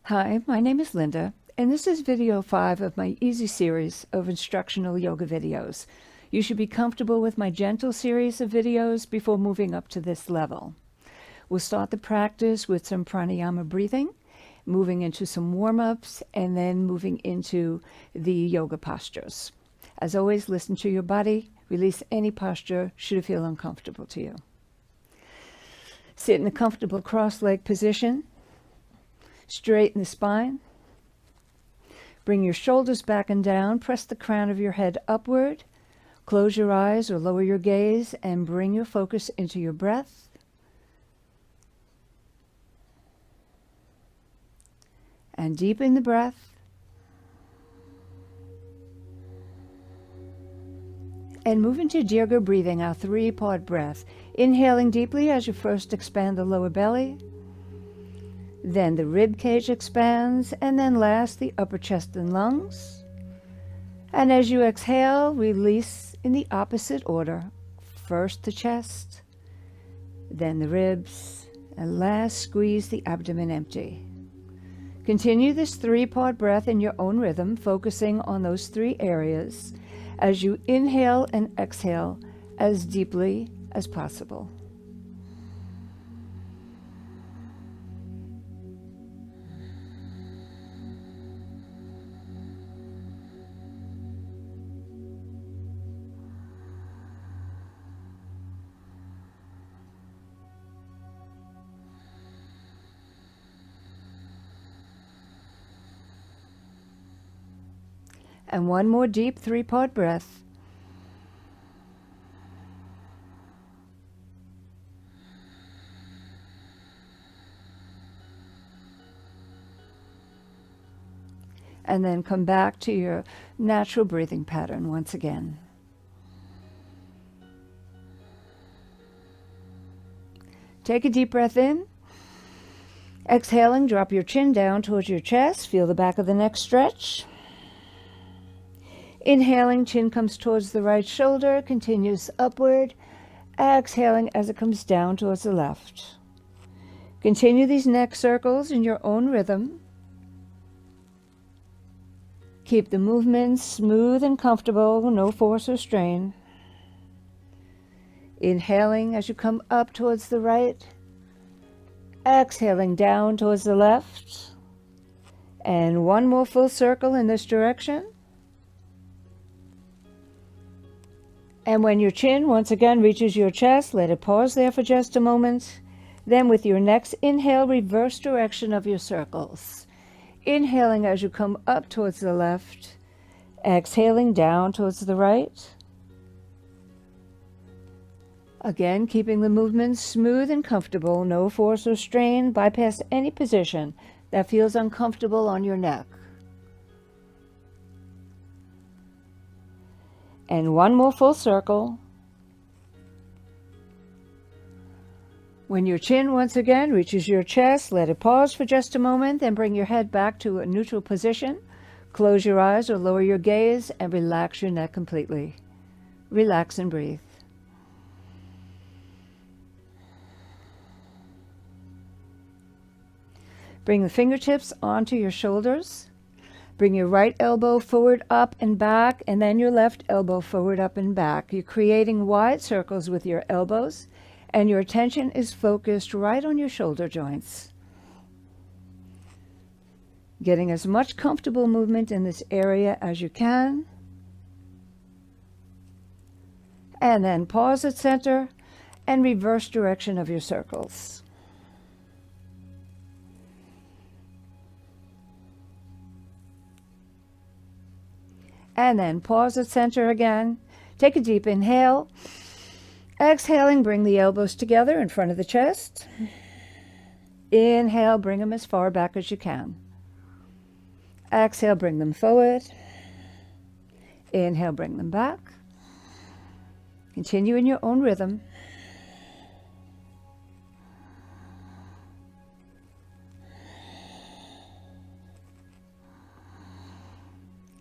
Hi, my name is Linda, and this is video 5 of my easy series of instructional yoga videos. You should be comfortable with my gentle series of videos before moving up to this level. We'll start the practice with some pranayama breathing, moving into some warm-ups, and then moving into the yoga postures. As always, listen to your body. Release any posture should it feel uncomfortable to you. Sit in a comfortable cross-leg position. Straighten the spine. Bring your shoulders back and down. Press the crown of your head upward. Close your eyes or lower your gaze and bring your focus into your breath. And deepen the breath. And move into Dirga breathing, our 3-part breath. Inhaling deeply as you first expand the lower belly. Then the rib cage expands, and then last the upper chest and lungs. And as you exhale, release in the opposite order. First the chest, then the ribs, and last squeeze the abdomen empty. Continue this 3-part breath in your own rhythm, focusing on those 3 areas as you inhale and exhale as deeply as possible. And one more deep 3-part breath. And then come back to your natural breathing pattern once again. Take a deep breath in. Exhaling, drop your chin down towards your chest. Feel the back of the neck stretch. Inhaling, chin comes towards the right shoulder, continues upward. Exhaling as it comes down towards the left. Continue these neck circles in your own rhythm. Keep the movement smooth and comfortable, no force or strain. Inhaling as you come up towards the right. Exhaling down towards the left. And one more full circle in this direction. And when your chin once again reaches your chest, let it pause there for just a moment. Then with your next inhale, reverse direction of your circles. Inhaling as you come up towards the left, exhaling down towards the right. Again, keeping the movement smooth and comfortable, no force or strain. Bypass any position that feels uncomfortable on your neck. And one more full circle. When your chin once again reaches your chest, let it pause for just a moment, then bring your head back to a neutral position. Close your eyes or lower your gaze and relax your neck completely. Relax and breathe. Bring the fingertips onto your shoulders. Bring your right elbow forward, up, and back, and then your left elbow forward, up, and back. You're creating wide circles with your elbows, and your attention is focused right on your shoulder joints. Getting as much comfortable movement in this area as you can. And then pause at center and reverse direction of your circles. And then pause at center again. Take a deep inhale. Exhaling, bring the elbows together in front of the chest. Inhale, bring them as far back as you can. Exhale, bring them forward. Inhale, bring them back. Continue in your own rhythm.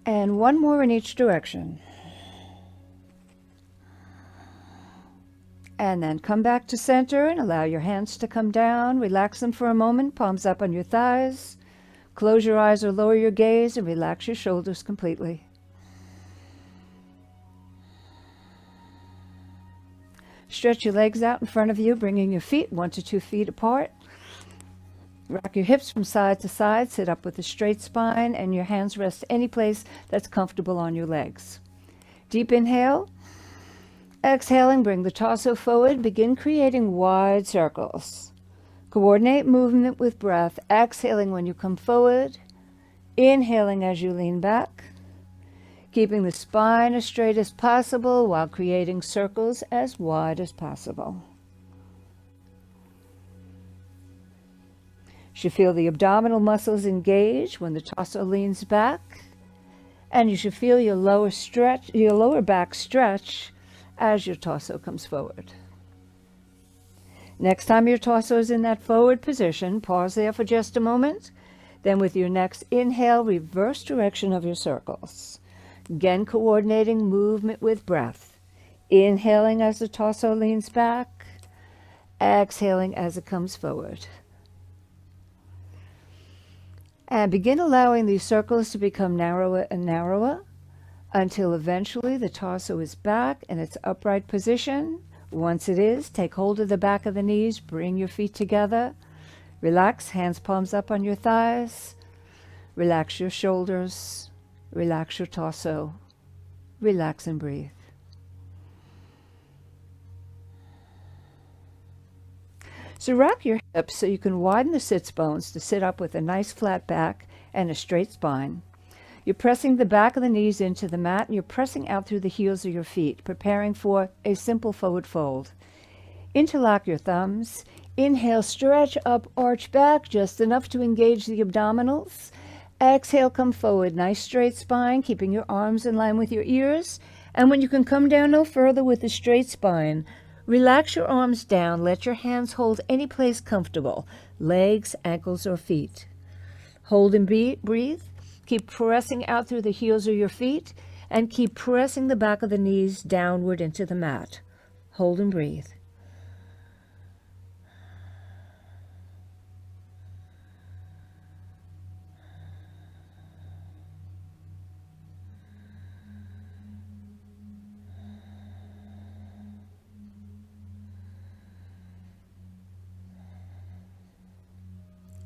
And one more in each direction. And then come back to center and allow your hands to come down. Relax them for a moment, palms up on your thighs. Close your eyes or lower your gaze and relax your shoulders completely. Stretch your legs out in front of you, bringing your feet 1 to 2 feet apart. Rock your hips from side to side. Sit up with a straight spine, and your hands rest any place that's comfortable on your legs. Deep inhale. Exhaling, bring the torso forward. Begin creating wide circles. Coordinate movement with breath. Exhaling when you come forward. Inhaling as you lean back. Keeping the spine as straight as possible while creating circles as wide as possible. You should feel the abdominal muscles engage when the torso leans back, and you should feel your lower back stretch as your torso comes forward. Next time your torso is in that forward position, pause there for just a moment. Then with your next inhale, reverse direction of your circles. Again, coordinating movement with breath. Inhaling as the torso leans back. Exhaling as it comes forward. And begin allowing these circles to become narrower and narrower until eventually the torso is back in its upright position. Once it is, take hold of the back of the knees, bring your feet together. Relax, hands palms up on your thighs. Relax your shoulders. Relax your torso. Relax and breathe. So rock your hips so you can widen the sits bones to sit up with a nice flat back and a straight spine. You're pressing the back of the knees into the mat, and you're pressing out through the heels of your feet, preparing for a simple forward fold. Interlock your thumbs. Inhale, stretch up, arch back, just enough to engage the abdominals. Exhale, come forward. Nice straight spine, keeping your arms in line with your ears. And when you can come down no further with the straight spine, relax your arms down. Let your hands hold any place comfortable, legs, ankles, or feet. Hold and breathe. Keep pressing out through the heels of your feet, and keep pressing the back of the knees downward into the mat. Hold and breathe.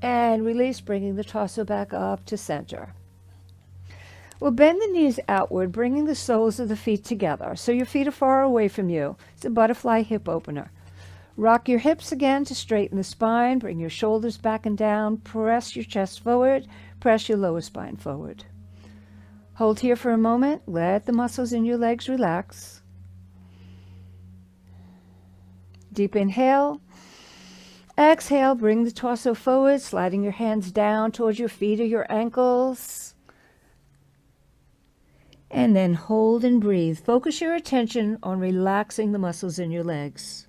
And release, bringing the torso back up to center. We'll bend the knees outward, bringing the soles of the feet together so your feet are far away from you. It's a butterfly hip opener. Rock your hips again to straighten the spine. Bring your shoulders back and down. Press your chest forward. Press your lower spine forward. Hold here for a moment. Let the muscles in your legs relax. Deep inhale. Exhale, bring the torso forward, sliding your hands down towards your feet or your ankles. And then hold and breathe. Focus your attention on relaxing the muscles in your legs.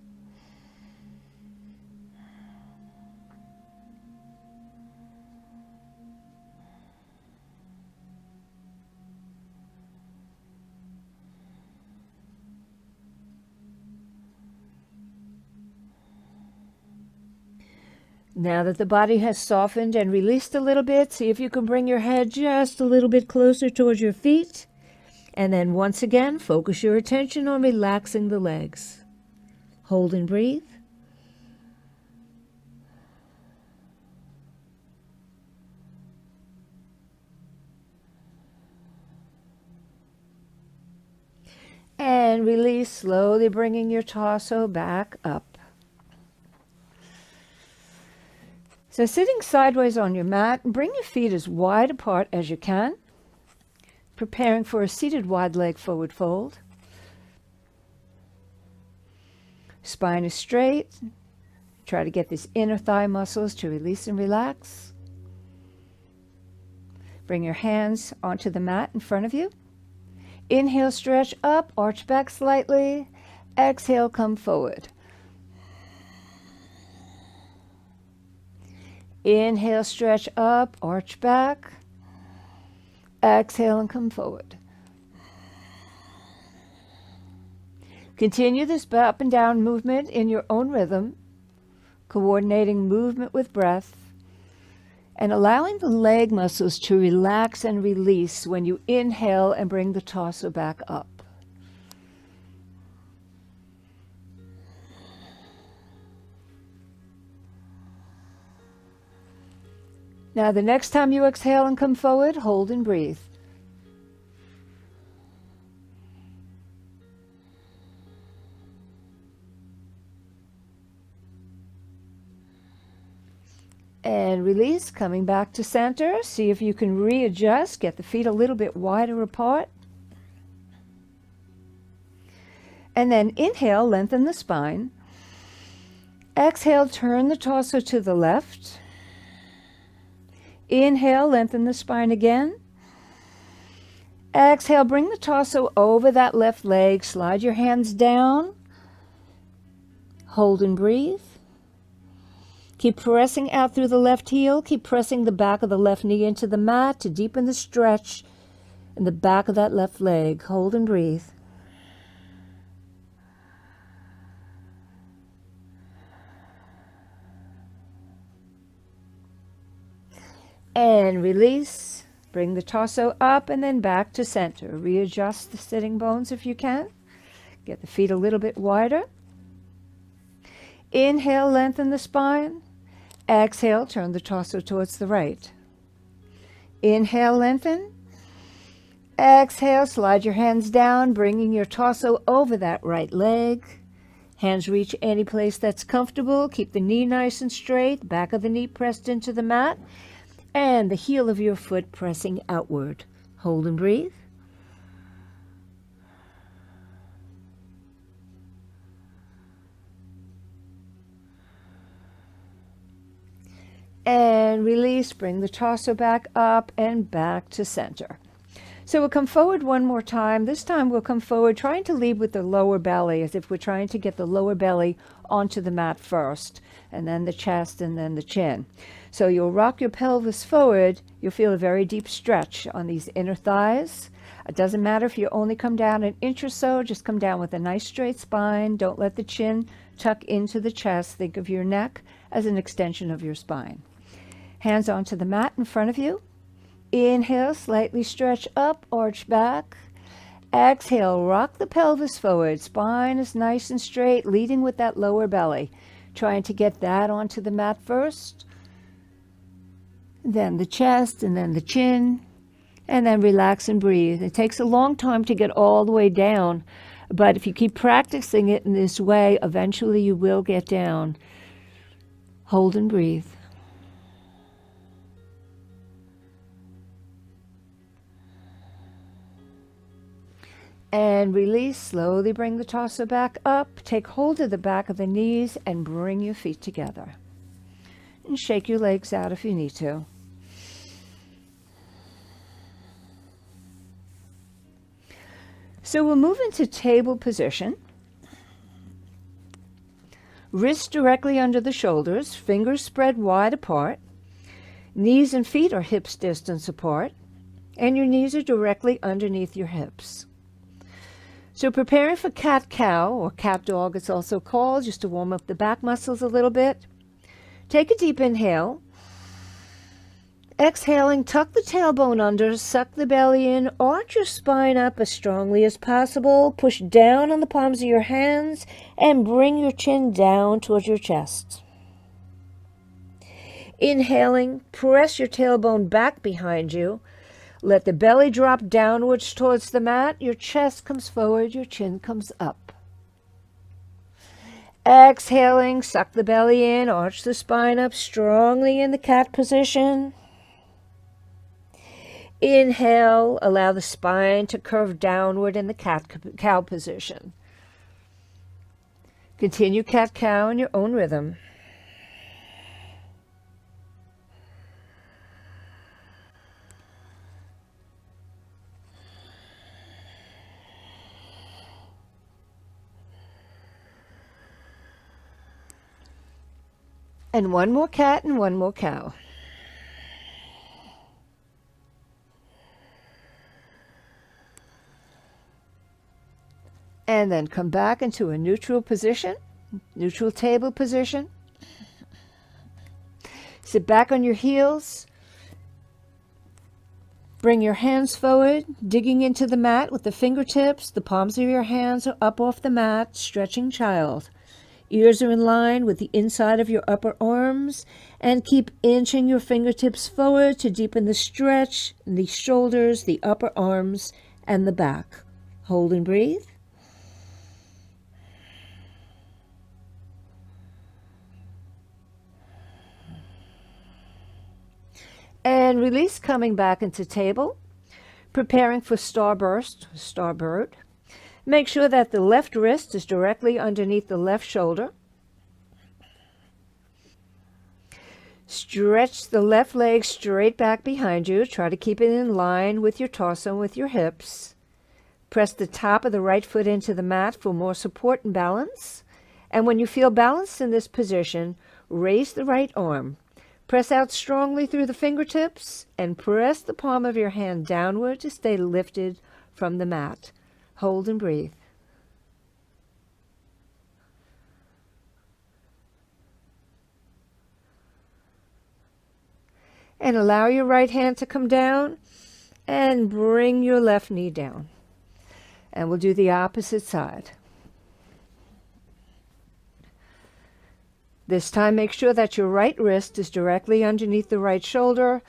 Now that the body has softened and released a little bit, see if you can bring your head just a little bit closer towards your feet. And then once again, focus your attention on relaxing the legs. Hold and breathe. And release, slowly bringing your torso back up. So sitting sideways on your mat, bring your feet as wide apart as you can, preparing for a seated wide leg forward fold. Spine is straight. Try to get these inner thigh muscles to release and relax. Bring your hands onto the mat in front of you. Inhale, stretch up, arch back slightly. Exhale, come forward. Inhale, stretch up, arch back. Exhale and come forward. Continue this up and down movement in your own rhythm, coordinating movement with breath. And allowing the leg muscles to relax and release when you inhale and bring the torso back up. Now the next time you exhale and come forward, hold and breathe. And release, coming back to center. See if you can readjust, get the feet a little bit wider apart. And then inhale, lengthen the spine. Exhale, turn the torso to the left. Inhale, lengthen the spine again. Exhale, bring the torso over that left leg. Slide your hands down. Hold and breathe. Keep pressing out through the left heel. Keep pressing the back of the left knee into the mat to deepen the stretch in the back of that left leg. Hold and breathe. And release. Bring the torso up and then back to center. Readjust the sitting bones if you can. Get the feet a little bit wider. Inhale, lengthen the spine. Exhale, turn the torso towards the right. Inhale, lengthen. Exhale, slide your hands down, bringing your torso over that right leg. Hands reach any place that's comfortable. Keep the knee nice and straight, back of the knee pressed into the mat, and the heel of your foot pressing outward. Hold and breathe. And release, bring the torso back up and back to center. So we'll come forward one more time. This time we'll come forward trying to lead with the lower belly, as if we're trying to get the lower belly onto the mat first, and then the chest, and then the chin. So you'll rock your pelvis forward. You'll feel a very deep stretch on these inner thighs. It doesn't matter if you only come down an inch or so. Just come down with a nice straight spine. Don't let the chin tuck into the chest. Think of your neck as an extension of your spine. Hands onto the mat in front of you. Inhale, slightly stretch up, arch back. Exhale, rock the pelvis forward. Spine is nice and straight, leading with that lower belly. Trying to get that onto the mat first. Then the chest, and then the chin. And then relax and breathe. It takes a long time to get all the way down, but if you keep practicing it in this way, eventually you will get down. Hold and breathe. And release. Slowly bring the torso back up. Take hold of the back of the knees and bring your feet together. And shake your legs out if you need to. So we'll move into table position. Wrists directly under the shoulders, fingers spread wide apart. Knees and feet are hips distance apart, and your knees are directly underneath your hips. So preparing for cat-cow, or cat-dog it's also called, just to warm up the back muscles a little bit. Take a deep inhale. Exhaling, tuck the tailbone under, suck the belly in, arch your spine up as strongly as possible, push down on the palms of your hands, and bring your chin down towards your chest. Inhaling, press your tailbone back behind you. Let the belly drop downwards towards the mat. Your chest comes forward, your chin comes up. Exhaling, suck the belly in, arch the spine up strongly in the cat position. Inhale, allow the spine to curve downward in the cat-cow position. Continue cat-cow in your own rhythm. And one more cat and one more cow. And then come back into a neutral position, neutral table position. Sit back on your heels. Bring your hands forward, digging into the mat with the fingertips. The palms of your hands are up off the mat, stretching child. Ears are in line with the inside of your upper arms, and keep inching your fingertips forward to deepen the stretch in the shoulders, the upper arms, and the back. Hold and breathe. And release, coming back into table, preparing for starboard. Make sure that the left wrist is directly underneath the left shoulder. Stretch the left leg straight back behind you. Try to keep it in line with your torso and with your hips. Press the top of the right foot into the mat for more support and balance. And when you feel balanced in this position, raise the right arm. Press out strongly through the fingertips and press the palm of your hand downward to stay lifted from the mat. Hold and breathe. And allow your right hand to come down and bring your left knee down. And we'll do the opposite side. This time, make sure that your right wrist is directly underneath the right shoulder.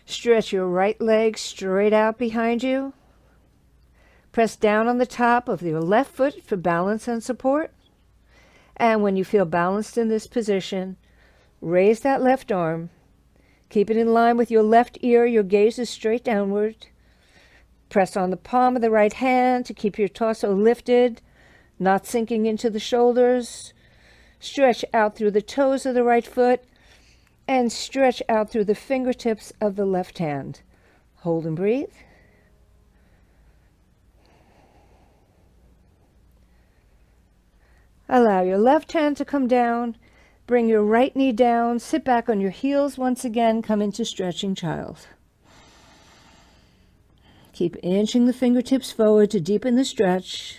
Stretch your right leg straight out behind you. Press down on the top of your left foot for balance and support. And when you feel balanced in this position, raise that left arm. Keep it in line with your left ear. Your gaze is straight downward. Press on the palm of the right hand to keep your torso lifted, not sinking into the shoulders. Stretch out through the toes of the right foot and stretch out through the fingertips of the left hand. Hold and breathe. Allow your left hand to come down. Bring your right knee down. Sit back on your heels once again. Come into stretching child. Keep inching the fingertips forward to deepen the stretch.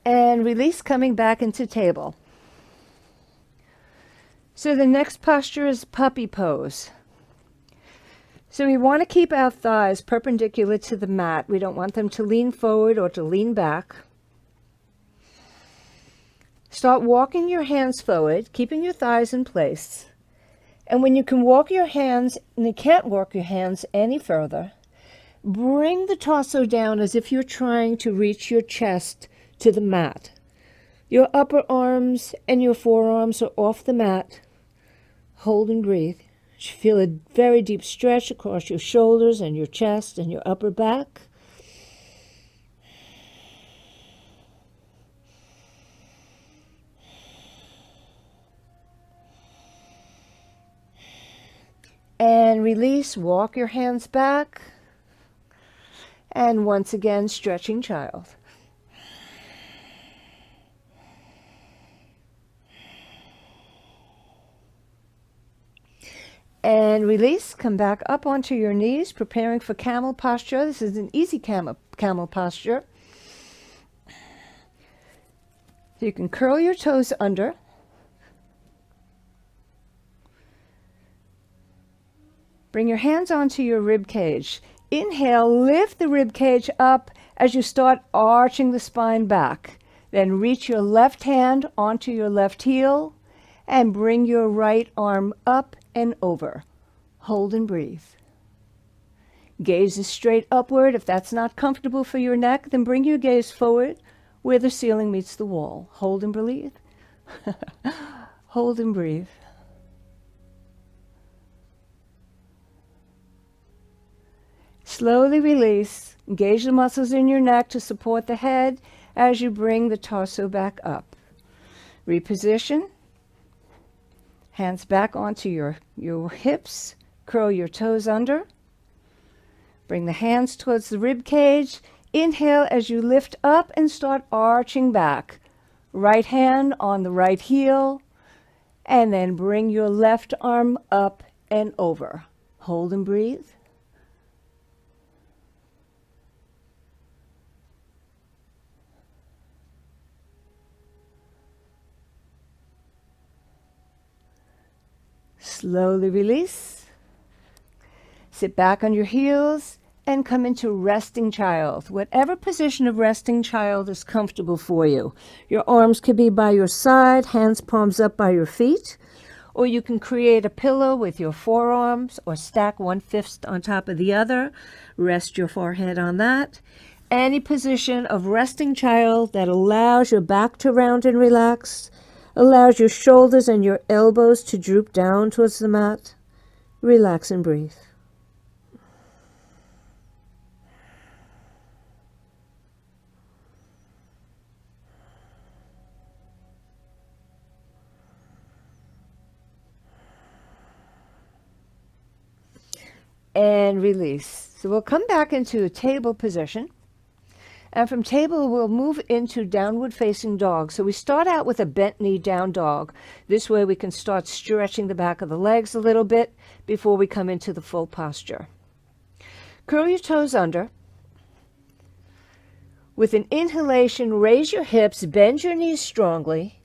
And release, coming back into table. So the next posture is puppy pose. So we want to keep our thighs perpendicular to the mat. We don't want them to lean forward or to lean back. Start walking your hands forward, keeping your thighs in place. And when you can walk your hands, and you can't walk your hands any further, bring the torso down as if you're trying to reach your chest to the mat. Your upper arms and your forearms are off the mat. Hold and breathe. You feel a very deep stretch across your shoulders and your chest and your upper back. And release, walk your hands back. And once again, stretching child. And release, come back up onto your knees, preparing for camel posture. This is an easy camel posture. So you can curl your toes under. Bring your hands onto your rib cage. Inhale, lift the rib cage up as you start arching the spine back. Then reach your left hand onto your left heel and bring your right arm up and over. Hold and breathe. Gaze is straight upward. If that's not comfortable for your neck, then bring your gaze forward where the ceiling meets the wall. Hold and breathe. Hold and breathe. Slowly release. Engage the muscles in your neck to support the head as you bring the torso back up. Reposition. Hands back onto your hips. Curl your toes under. Bring the hands towards the rib cage. Inhale as you lift up and start arching back. Right hand on the right heel. And then bring your left arm up and over. Hold and breathe. Slowly release. Sit back on your heels and come into resting child. Whatever position of resting child is comfortable for you. Your arms could be by your side, hands palms up by your feet, or you can create a pillow with your forearms or stack one fist on top of the other. Rest your forehead on that. Any position of resting child that allows your back to round and relax, allows your shoulders and your elbows to droop down towards the mat. Relax and breathe. And release. So we'll come back into a table position. And from table, we'll move into downward facing dog. So we start out with a bent knee down dog. This way we can start stretching the back of the legs a little bit before we come into the full posture. Curl your toes under. With an inhalation, raise your hips, bend your knees strongly.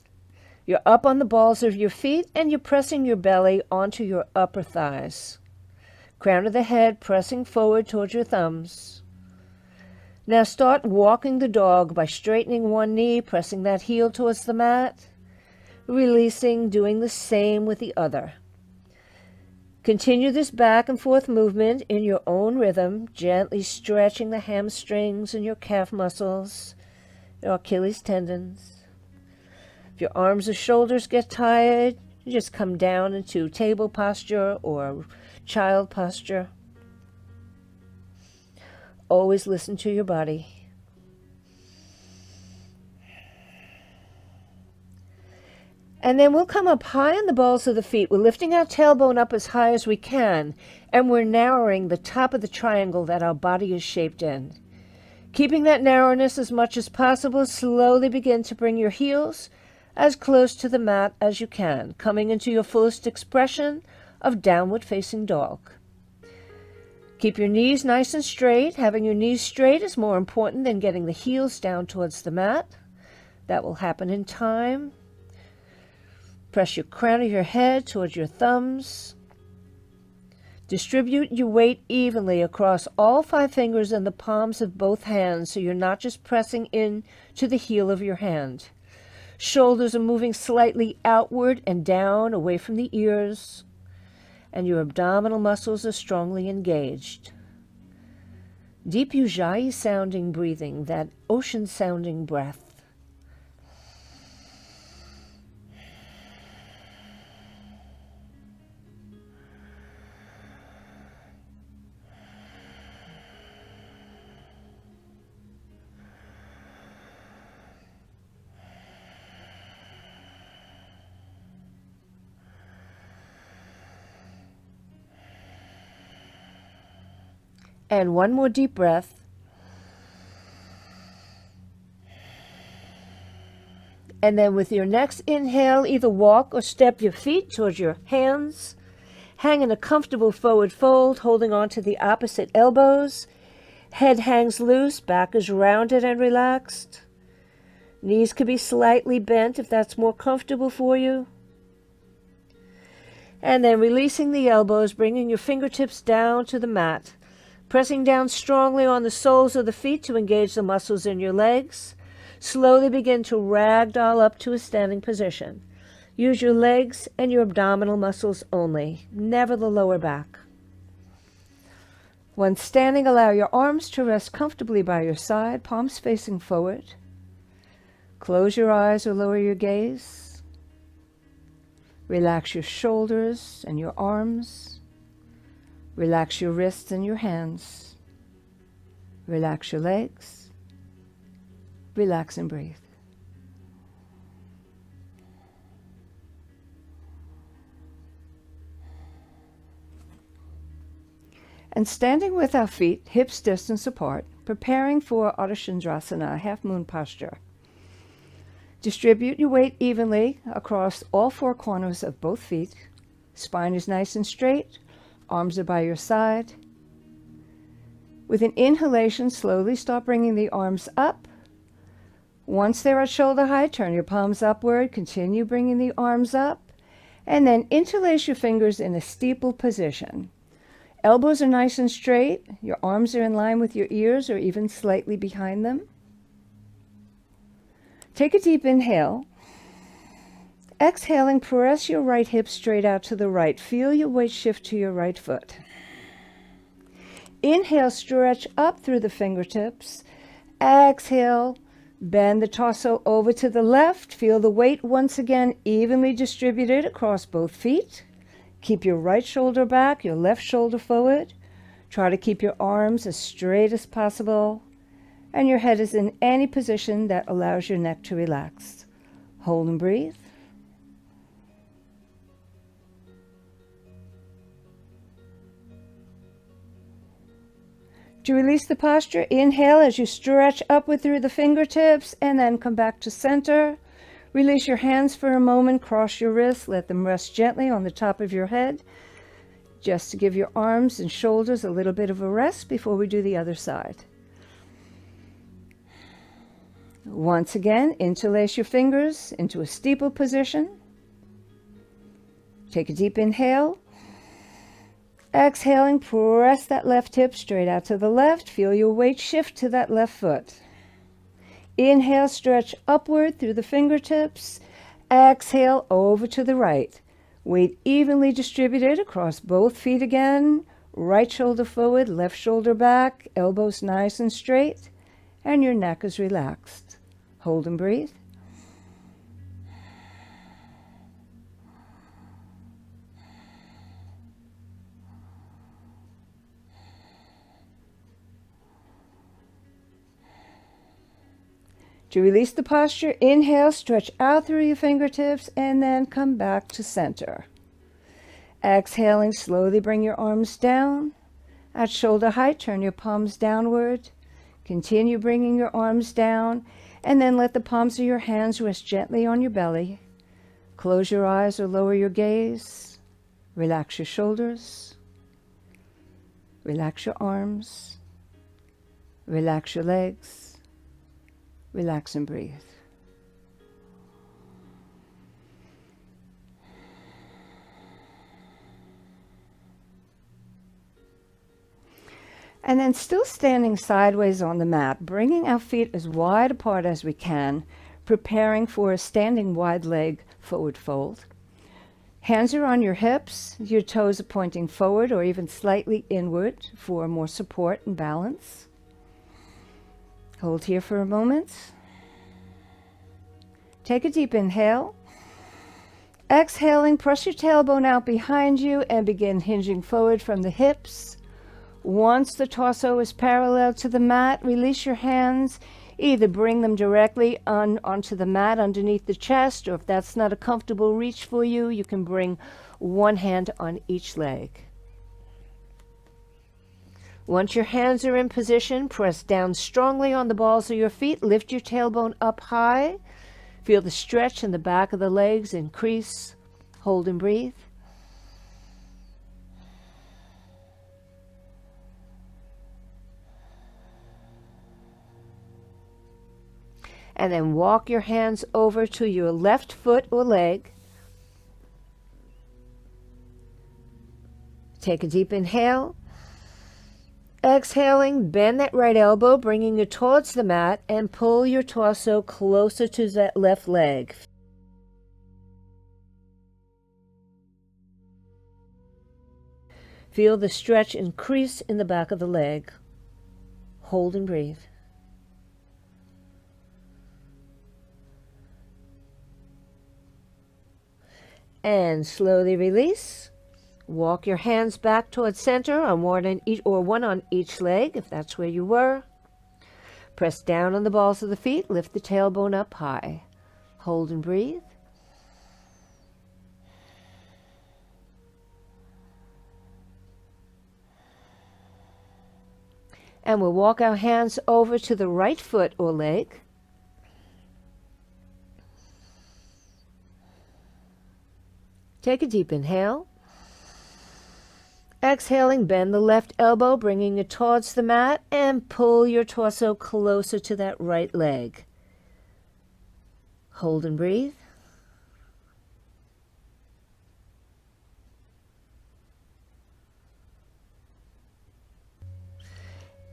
You're up on the balls of your feet and you're pressing your belly onto your upper thighs. Crown of the head pressing forward towards your thumbs. Now start walking the dog by straightening one knee, pressing that heel towards the mat, releasing, doing the same with the other. Continue this back and forth movement in your own rhythm, gently stretching the hamstrings and your calf muscles, your Achilles tendons. If your arms or shoulders get tired, you just come down into table posture or child posture. Always listen to your body. And then we'll come up high on the balls of the feet. We're lifting our tailbone up as high as we can, and we're narrowing the top of the triangle that our body is shaped in. Keeping that narrowness as much as possible, slowly begin to bring your heels as close to the mat as you can, coming into your fullest expression of downward facing dog. Keep your knees nice and straight. Having your knees straight is more important than getting the heels down towards the mat. That will happen in time. Press your crown of your head towards your thumbs. Distribute your weight evenly across all 5 fingers and the palms of both hands so you're not just pressing in to the heel of your hand. Shoulders are moving slightly outward and down away from the ears, and your abdominal muscles are strongly engaged. Deep Ujjayi sounding breathing, that ocean sounding breath. And one more deep breath. And then with your next inhale, either walk or step your feet towards your hands. Hang in a comfortable forward fold, holding on to the opposite elbows. Head hangs loose, back is rounded and relaxed. Knees could be slightly bent if that's more comfortable for you. And then releasing the elbows, bringing your fingertips down to the mat. Pressing down strongly on the soles of the feet to engage the muscles in your legs. Slowly begin to ragdoll up to a standing position. Use your legs and your abdominal muscles only, never the lower back. When standing, allow your arms to rest comfortably by your side, palms facing forward. Close your eyes or lower your gaze. Relax your shoulders and your arms. Relax your wrists and your hands. Relax your legs. Relax and breathe. And standing with our feet hips distance apart, preparing for Ardha Chandrasana, half moon posture. Distribute your weight evenly across all 4 corners of both feet. Spine is nice and straight. Arms are by your side. With an inhalation, slowly start bringing the arms up. Once they're at shoulder height, turn your palms upward. Continue bringing the arms up. And then interlace your fingers in a steeple position. Elbows are nice and straight. Your arms are in line with your ears or even slightly behind them. Take a deep inhale. Exhaling, press your right hip straight out to the right. Feel your weight shift to your right foot. Inhale, stretch up through the fingertips. Exhale, bend the torso over to the left. Feel the weight once again evenly distributed across both feet. Keep your right shoulder back, your left shoulder forward. Try to keep your arms as straight as possible. And your head is in any position that allows your neck to relax. Hold and breathe. To release the posture, inhale as you stretch upward through the fingertips and then come back to center. Release your hands for a moment, cross your wrists, let them rest gently on the top of your head, just to give your arms and shoulders a little bit of a rest before we do the other side. Once again, interlace your fingers into a steeple position. Take a deep inhale. Exhaling, press that left hip straight out to the left. Feel your weight shift to that left foot. Inhale, stretch upward through the fingertips. Exhale, over to the right. Weight evenly distributed across both feet again. Right shoulder forward, left shoulder back, elbows nice and straight, and your neck is relaxed. Hold and breathe. To release the posture, inhale, stretch out through your fingertips, and then come back to center. Exhaling, slowly bring your arms down. At shoulder height, turn your palms downward. Continue bringing your arms down, and then let the palms of your hands rest gently on your belly. Close your eyes or lower your gaze. Relax your shoulders. Relax your arms. Relax your legs. Relax and breathe. And then still standing sideways on the mat, bringing our feet as wide apart as we can, preparing for a standing wide leg forward fold. Hands are on your hips, your toes are pointing forward or even slightly inward for more support and balance. Hold here for a moment. Take a deep inhale. Exhaling, press your tailbone out behind you and begin hinging forward from the hips. Once the torso is parallel to the mat, release your hands. Either bring them directly onto the mat underneath the chest, or if that's not a comfortable reach for you, you can bring one hand on each leg. Once your hands are in position, press down strongly on the balls of your feet. Lift your tailbone up high. Feel the stretch in the back of the legs increase. Hold and breathe. And then walk your hands over to your left foot or leg. Take a deep inhale. Exhaling, bend that right elbow, bringing it towards the mat, and pull your torso closer to that left leg. Feel the stretch increase in the back of the leg. Hold and breathe. And slowly release. Walk your hands back towards center on one on each leg, if that's where you were. Press down on the balls of the feet. Lift the tailbone up high. Hold and breathe. And we'll walk our hands over to the right foot or leg. Take a deep inhale. Exhaling, bend the left elbow, bringing it towards the mat, and pull your torso closer to that right leg. Hold and breathe.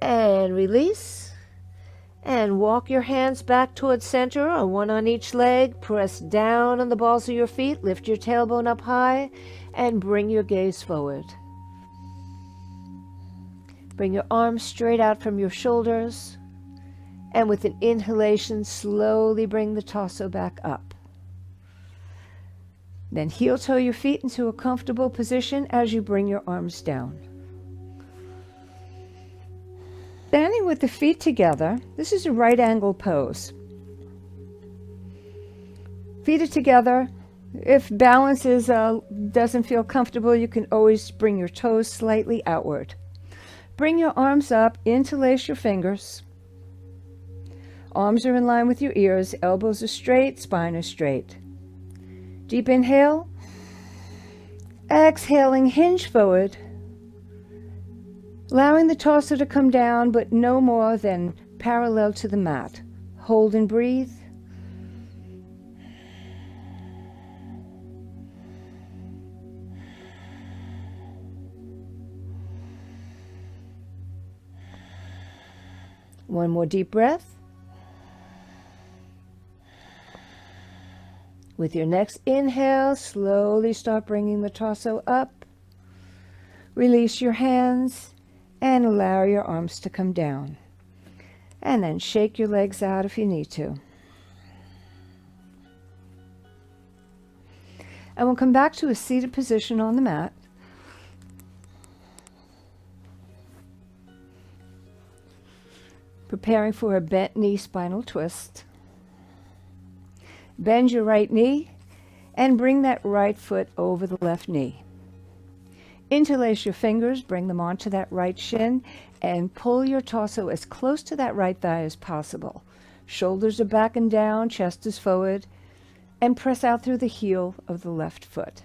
And release. And walk your hands back towards center, or one on each leg. Press down on the balls of your feet. Lift your tailbone up high and bring your gaze forward. Bring your arms straight out from your shoulders. And with an inhalation, slowly bring the torso back up. Then heel toe your feet into a comfortable position as you bring your arms down. Standing with the feet together, this is a right angle pose. Feet are together. If balance doesn't feel comfortable, you can always bring your toes slightly outward. Bring your arms up, interlace your fingers. Arms are in line with your ears, elbows are straight, spine is straight. Deep inhale. Exhaling, hinge forward. Allowing the torso to come down, but no more than parallel to the mat. Hold and breathe. One more deep breath. With your next inhale, slowly start bringing the torso up. Release your hands and allow your arms to come down. And then shake your legs out if you need to. And we'll come back to a seated position on the mat. Preparing for a bent knee spinal twist. Bend your right knee and bring that right foot over the left knee. Interlace your fingers, bring them onto that right shin, and pull your torso as close to that right thigh as possible. Shoulders are back and down, chest is forward, and press out through the heel of the left foot.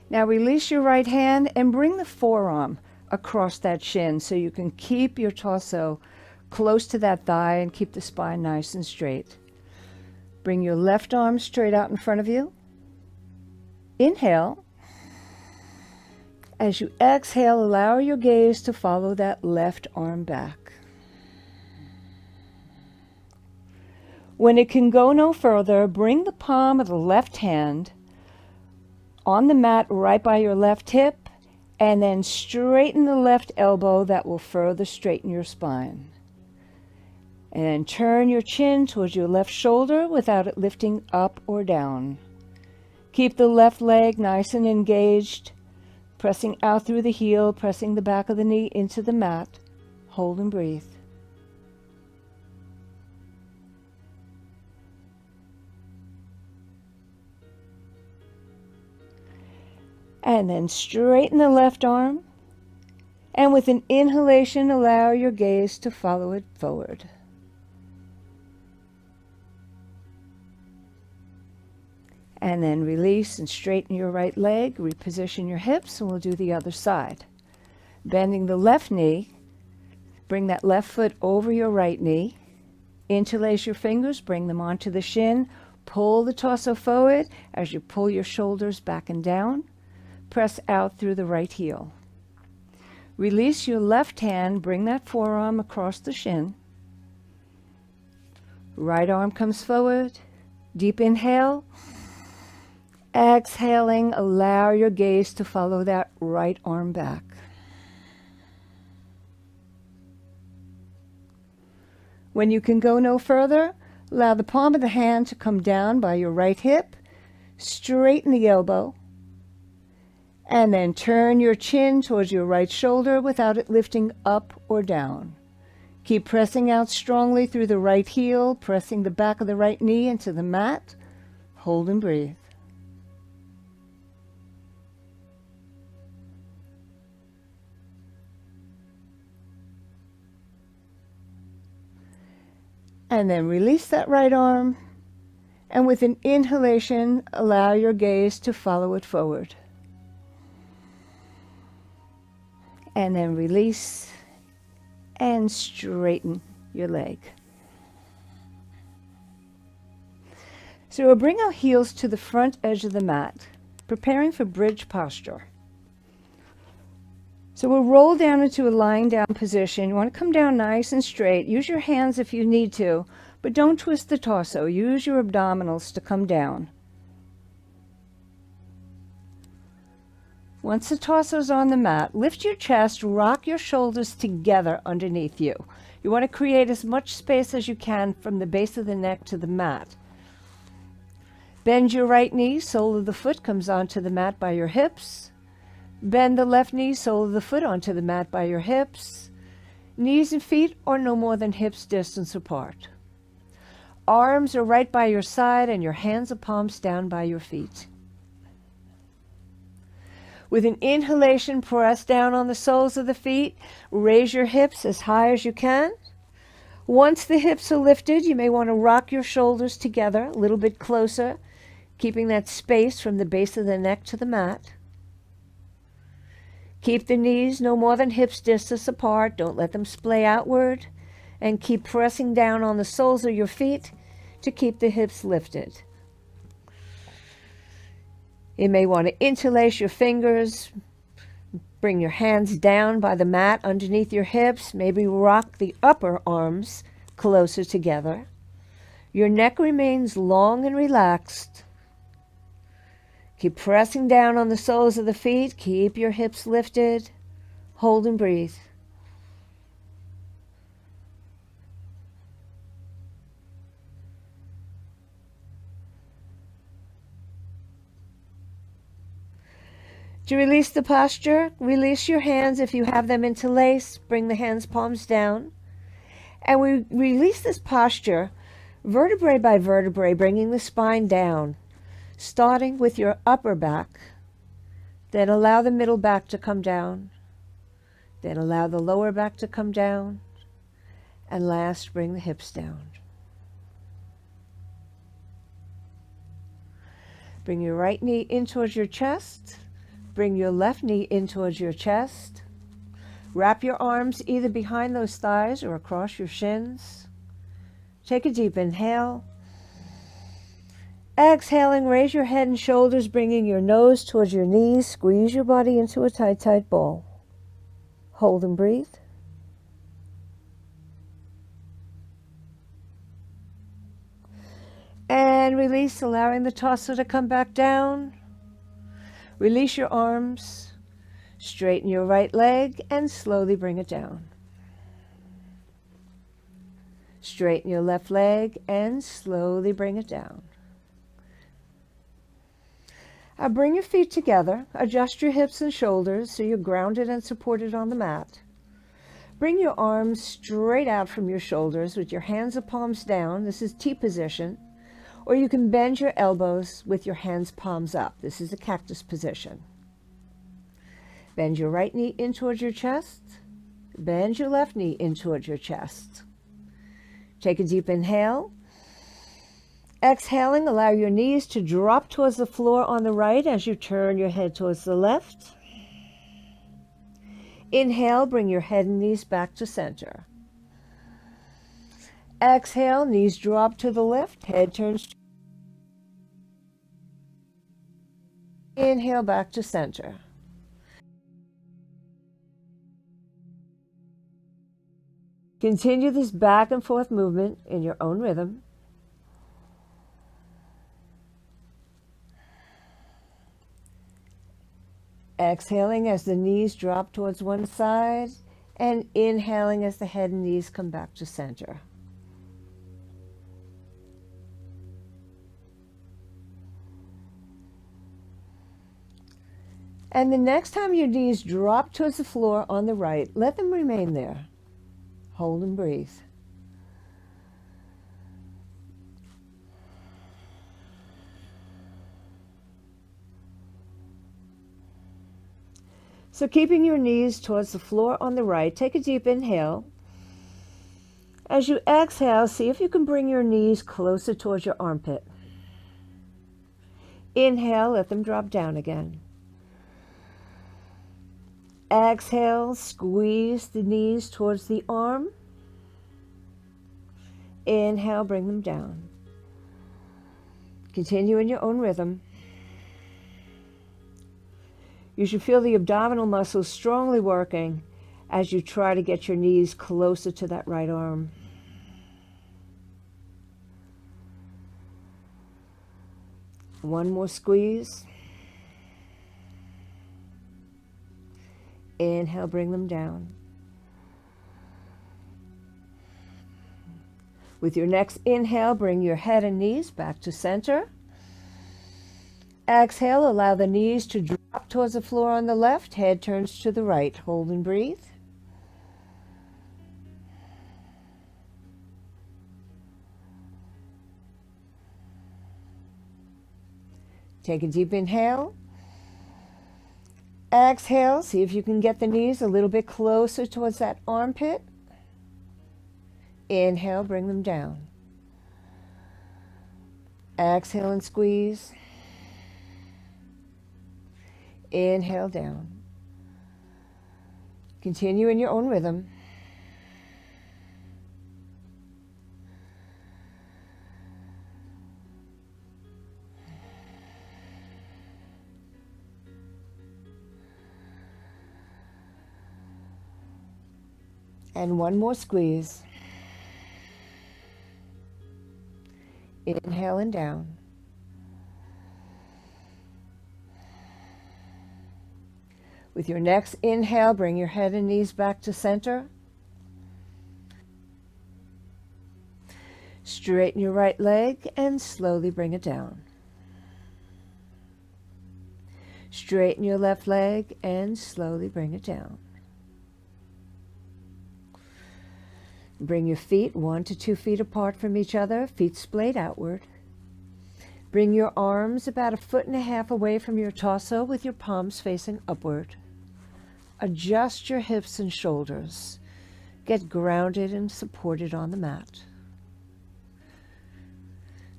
Now release your right hand and bring the forearm across that shin so you can keep your torso close to that thigh and keep the spine nice and straight. Bring your left arm straight out in front of you. Inhale. As you exhale, allow your gaze to follow that left arm back. When it can go no further, bring the palm of the left hand on the mat right by your left hip, and then straighten the left elbow. That will further straighten your spine. And then turn your chin towards your left shoulder without it lifting up or down. Keep the left leg nice and engaged, pressing out through the heel, pressing the back of the knee into the mat. Hold and breathe. And then straighten the left arm, and with an inhalation, allow your gaze to follow it forward. And then release and straighten your right leg, reposition your hips, and we'll do the other side. Bending the left knee, bring that left foot over your right knee, interlace your fingers, bring them onto the shin, pull the torso forward as you pull your shoulders back and down, press out through the right heel. Release your left hand, bring that forearm across the shin. Right arm comes forward, deep inhale. Exhaling, allow your gaze to follow that right arm back. When you can go no further, allow the palm of the hand to come down by your right hip, straighten the elbow, and then turn your chin towards your right shoulder without it lifting up or down. Keep pressing out strongly through the right heel, pressing the back of the right knee into the mat. Hold and breathe. And then release that right arm, and with an inhalation, allow your gaze to follow it forward. And then release and straighten your leg. So we'll bring our heels to the front edge of the mat, preparing for bridge posture. So we'll roll down into a lying down position. You want to come down nice and straight. Use your hands if you need to, but don't twist the torso. Use your abdominals to come down. Once the torso's on the mat, lift your chest, rock your shoulders together underneath you. You want to create as much space as you can from the base of the neck to the mat. Bend your right knee, sole of the foot comes onto the mat by your hips. Bend the left knee, sole of the foot onto the mat by your hips. Knees and feet are no more than hips distance apart. Arms are right by your side and your hands are palms down by your feet. With an inhalation, press down on the soles of the feet. Raise your hips as high as you can. Once the hips are lifted, you may want to rock your shoulders together a little bit closer, keeping that space from the base of the neck to the mat. Keep the knees no more than hips distance apart. Don't let them splay outward. And keep pressing down on the soles of your feet to keep the hips lifted. You may want to interlace your fingers, bring your hands down by the mat underneath your hips, maybe rock the upper arms closer together. Your neck remains long and relaxed. Keep pressing down on the soles of the feet, keep your hips lifted, hold and breathe. To release the posture, release your hands if you have them interlaced. Bring the hands palms down. And we release this posture vertebrae by vertebrae, bringing the spine down, starting with your upper back. Then allow the middle back to come down. Then allow the lower back to come down. And last, bring the hips down. Bring your right knee in towards your chest. Bring your left knee in towards your chest. Wrap your arms either behind those thighs or across your shins. Take a deep inhale. Exhaling, raise your head and shoulders, bringing your nose towards your knees. Squeeze your body into a tight, tight ball. Hold and breathe. And release, allowing the torso to come back down. Release your arms, straighten your right leg, and slowly bring it down. Straighten your left leg, and slowly bring it down. Now bring your feet together, adjust your hips and shoulders so you're grounded and supported on the mat. Bring your arms straight out from your shoulders with your hands or palms down. This is T position. Or you can bend your elbows with your hands palms up. This is a cactus position. Bend your right knee in towards your chest. Bend your left knee in towards your chest. Take a deep inhale. Exhaling, allow your knees to drop towards the floor on the right as you turn your head towards the left. Inhale, bring your head and knees back to center. Exhale, knees drop to the left, head turns. Inhale, back to center. Continue this back and forth movement in your own rhythm. Exhaling as the knees drop towards one side, and inhaling as the head and knees come back to center. And the next time your knees drop towards the floor on the right, let them remain there. Hold and breathe. So keeping your knees towards the floor on the right, take a deep inhale. As you exhale, see if you can bring your knees closer towards your armpit. Inhale, let them drop down again. Exhale, squeeze the knees towards the arm. Inhale, bring them down. Continue in your own rhythm. You should feel the abdominal muscles strongly working as you try to get your knees closer to that right arm. One more squeeze. Inhale, bring them down. With your next inhale, bring your head and knees back to center. Exhale, allow the knees to drop towards the floor on the left. Head turns to the right. Hold and breathe. Take a deep inhale. Exhale, see if you can get the knees a little bit closer towards that armpit. Inhale, bring them down. Exhale and squeeze. Inhale down. Continue in your own rhythm. And one more squeeze. Inhale and down. With your next inhale, bring your head and knees back to center. Straighten your right leg and slowly bring it down. Straighten your left leg and slowly bring it down. Bring your feet 1 to 2 feet apart from each other, feet splayed outward. Bring your arms about 1.5 feet away from your torso with your palms facing upward. Adjust your hips and shoulders. Get grounded and supported on the mat.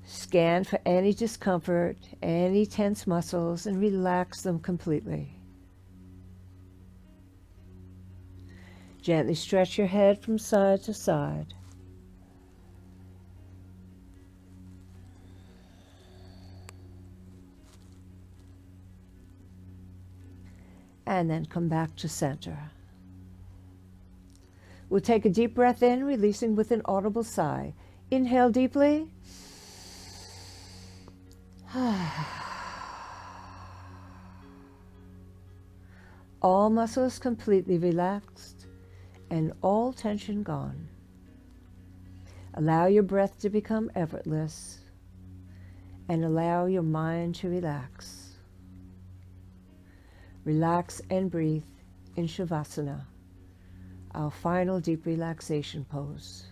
Scan for any discomfort, any tense muscles, and relax them completely. Gently stretch your head from side to side. And then come back to center. We'll take a deep breath in, releasing with an audible sigh. Inhale deeply. All muscles completely relaxed and all tension gone. Allow your breath to become effortless and allow your mind to relax. Relax and breathe in Shavasana, our final deep relaxation pose.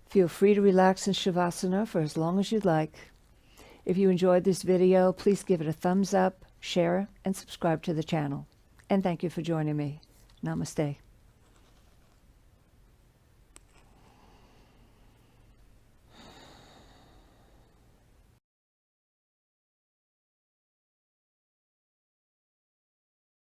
Feel free to relax in Shavasana for as long as you'd like. If you enjoyed this video, please give it a thumbs up, share, and subscribe to the channel. And thank you for joining me. Namaste.